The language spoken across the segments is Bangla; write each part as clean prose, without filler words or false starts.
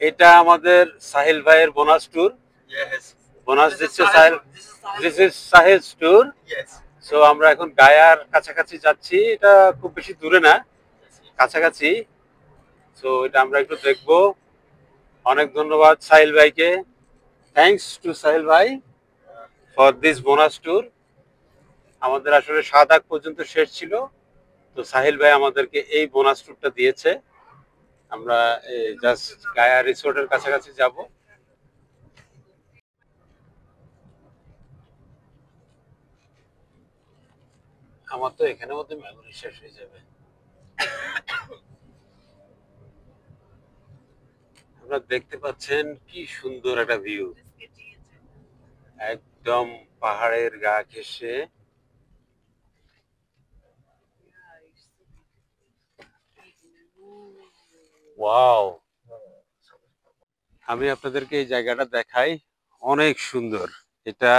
এটা আমাদের সাহিল ভাইয়ের বোনাস ট্যুর। বোনাস দিচ্ছে Sahil. This is Sahil's tour. So আমরা এখন গায়ার কাছাকাছি যাচ্ছি। এটা খুব বেশি দূরে না, কাছাকাছি। সো এটা আমরা একটু দেখবো। অনেক ধন্যবাদ সাহিল ভাইকে। থ্যাঙ্কস টু সাহিল ভাই ফর দিস বোনাস ট্যুর। আমাদের আসলে 7 পর্যন্ত শেষ ছিল, তো সাহিল ভাই আমাদেরকে এই বোনাস ট্যুরটা দিয়েছে। আমরা জাস্ট গায়া রিসোর্টের কাছাকাছি যাব। আমার তো এখানের মধ্যে মেমোরি শেষ হয়ে যাবে। আপনারা দেখতে পাচ্ছেন কি সুন্দর একটা ভিউ, একদম পাহাড়ের গা ঘেঁষে। ওয়াও, আমি আপনাদেরকে এই জায়গাটা দেখাই, অনেক সুন্দর। এটা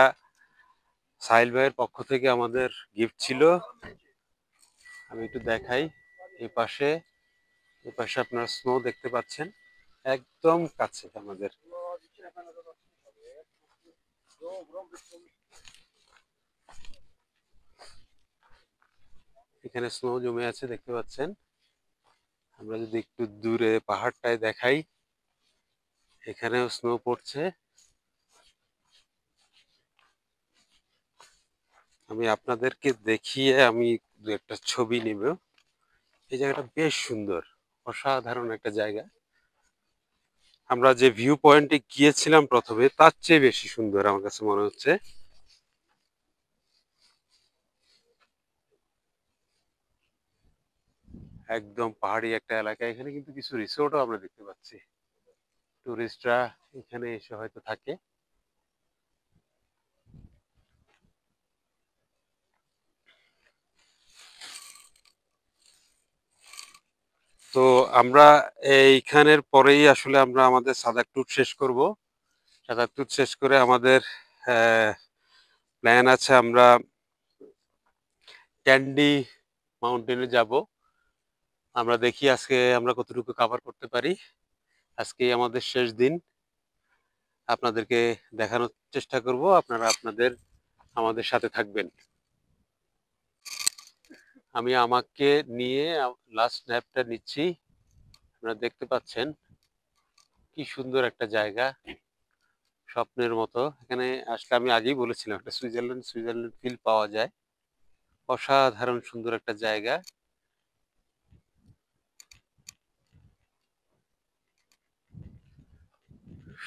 সাহিল ভাইয়ের পক্ষ থেকে আমাদের গিফট ছিল। আমি একটু দেখাই। এই পাশে আপনারা স্নো দেখতে পাচ্ছেন, একদম কাছে আমাদের। এখানে স্নো জমে আছে দেখতে পাচ্ছেন। আমরা যদি একটু দূরে পাহাড়টায় দেখাই, এখানেও স্নো পড়ছে। আমি আপনাদেরকে দেখিয়ে আমি দু একটা ছবি নিব। এই জায়গাটা বেশ সুন্দর, অসাধারণ একটা জায়গা। আমরা যে ভিউ পয়েন্টে গিয়েছিলাম প্রথমে, তার চেয়ে বেশি সুন্দর আমার কাছে মনে হচ্ছে। একদম পাহাড়ি একটা এলাকা। এখানে কিন্তু কিছু রিসোর্টও আমরা দেখতে পাচ্ছি। টুরিস্টরা এখানে এসে হয়তো থাকে। তো আমরা এইখানের পরেই আসলে আমরা আমাদের সাদাক ট্যুর শেষ করব। সাদাক ট্যুর শেষ করে আমাদের প্ল্যান আছে আমরা ক্যান্ডি মাউন্টেনে যাব। আমরা দেখি আজকে আমরা কতটুকু কভার করতে পারি। আজকে আমাদের শেষ দিন। আপনাদেরকে দেখানোর চেষ্টা করব, আপনারা আমাদের সাথে থাকবেন। আমি আমাকে নিয়ে লাস্ট স্ন্যাপটা নিচ্ছি। আপনারা দেখতে পাচ্ছেন কি সুন্দর একটা জায়গা, স্বপ্নের মতো। এখানে আসলে আমি আগেই বলেছিলাম একটা সুইজারল্যান্ড ফিল পাওয়া যায়। অসাধারণ সুন্দর একটা জায়গা।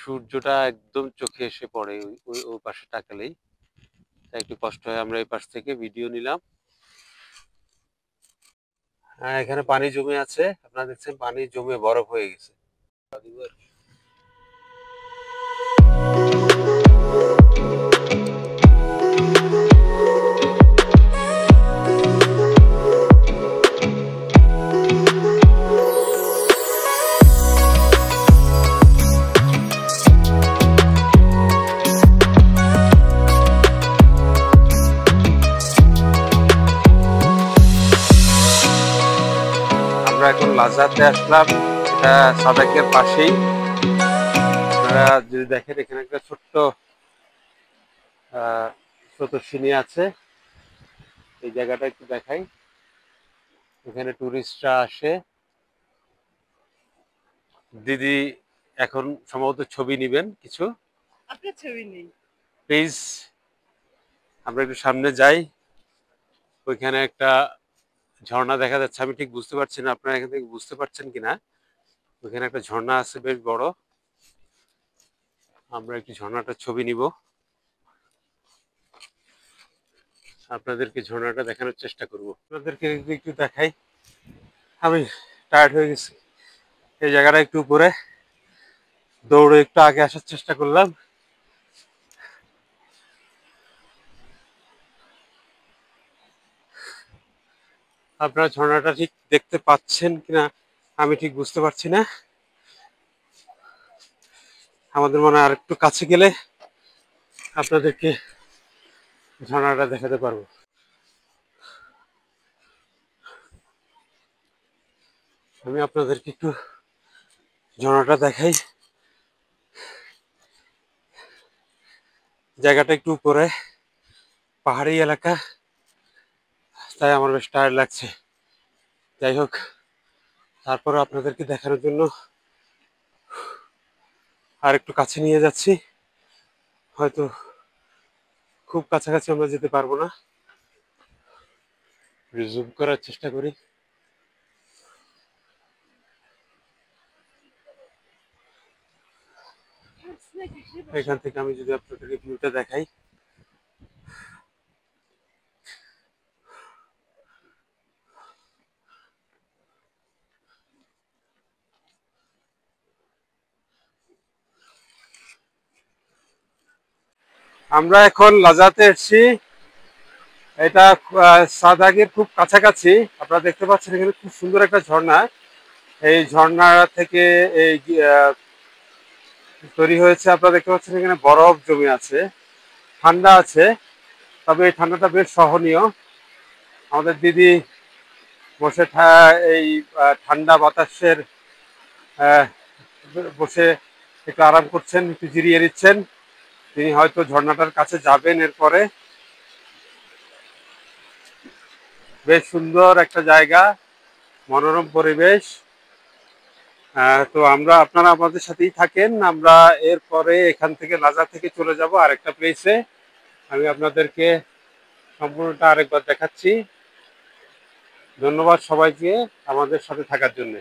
সূর্যটা একদম চোখে এসে পড়ে ওই পাশে তাকালেই, তাই একটু কষ্ট হয়। আমরা এই পাশ থেকে ভিডিও নিলাম। হ্যাঁ, এখানে পানি জমে আছে, আপনারা দেখছেন পানি জমে বরফ হয়ে গেছে। আমরা এখন লাজাতে আসলাম, এটা সাদাকের পাশেই। আপনারা যদি দেখেন এখানে একটা ছোট্ট স্রোতস্বিনী আছে। এই জায়গাটা একটু দেখাই। এখানে টুরিস্টরা আসে। দিদি এখন সম্ভবত ছবি নিবেন কিছু। আপনার ছবি নেই প্লিজ। আমরা একটু সামনে যাই। ওইখানে একটা ঝর্ণা দেখা যাচ্ছে, আমি ঠিক বুঝতে পারছি না আপনারা এখান থেকে বুঝতে পারছেন কিনা। ওইখানে একটা ঝর্ণা আছে বেশ বড়। আমরা একটু ঝর্ণাটার ছবি নিব, আপনাদেরকে ঝর্ণাটা দেখানোর চেষ্টা করব। আপনাদেরকে একটু দেখাই। আমি টায়ার্ড হয়ে গেছি। এই জায়গাটা একটু উপরে, দৌড়ে একটু আগে আসার চেষ্টা করলাম। আপনারা ঝর্ণাটা ঠিক দেখতে পাচ্ছেন কিনা আমি ঠিক বুঝতে পারছি না। আমাদের মনে হয় আর একটু কাছে গেলে আপনাদেরকে ঝর্ণাটা দেখাতে পারবো। আমি আপনাদেরকে একটু ঝর্ণাটা দেখাই। জায়গাটা একটু উপরে, পাহাড়ি এলাকা, তাই আমার বেশ টায়ার্ড লাগছে। যাই হোক, তারপর আপনাদেরকে দেখানোর জন্য আর একটু কাছে নিয়ে যাচ্ছি। হয়তো খুব কাছাকাছি আমরা যেতে পারবো না, জুম করার চেষ্টা করি। এখান থেকে আমি যদি আপনাদেরকে ভিউটা দেখাই, আমরা এখন লাজাতে এসেছি। এটা সাদাগের খুব কাছাকাছি। আপনারা দেখতে পাচ্ছেন এখানে খুব সুন্দর একটা ঝর্ণা। এই ঝর্ণা থেকে এই তৈরি হয়েছে। আপনারা দেখতে পাচ্ছেন এখানে বরফ জমে আছে, ঠান্ডা আছে, তবে এই ঠান্ডাটা বেশ সহনীয়। আমাদের দিদি বসে এই ঠান্ডা বাতাসের আহ, বসে একটু আরাম করছেন, একটু জিরিয়ে নিচ্ছেন। তিনি হয়তো ঝর্ণাটার কাছে যাবেন এরপরে। বেশ সুন্দর একটা জায়গা, মনোরম পরিবেশ। তো আপনারা আমাদের সাথেই থাকেন। আমরা এরপরে এখান থেকে লাজা থেকে চলে যাব আরেকটা প্লেসে। আমি আপনাদেরকে সম্পূর্ণটা আরেকবার দেখাচ্ছি। ধন্যবাদ সবাইকে আমাদের সাথে থাকার জন্য।